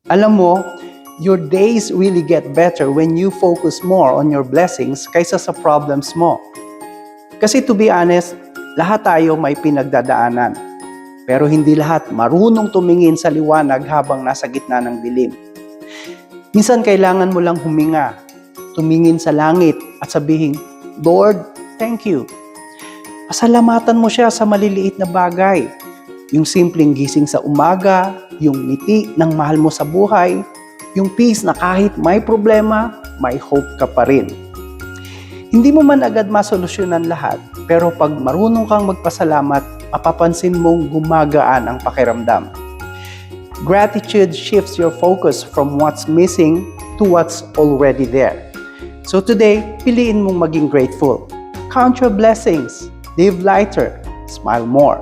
Alam mo, your days really get better when you focus more on your blessings kaysa sa problems mo. Kasi to be honest, lahat tayo may pinagdadaanan. Pero hindi lahat marunong tumingin sa liwanag habang nasa gitna ng dilim. Minsan kailangan mo lang huminga, tumingin sa langit at sabihin, Lord, thank you. Pasalamatan mo siya sa maliliit na bagay. Yung simpleng gising sa umaga, yung ngiti ng mahal mo sa buhay, yung peace na kahit may problema, may hope ka pa rin. Hindi mo man agad masolusyonan lahat, pero pag marunong kang magpasalamat, mapapansin mong gumagaan ang pakiramdam. Gratitude shifts your focus from what's missing to what's already there. So today, piliin mong maging grateful. Count your blessings, live lighter, smile more.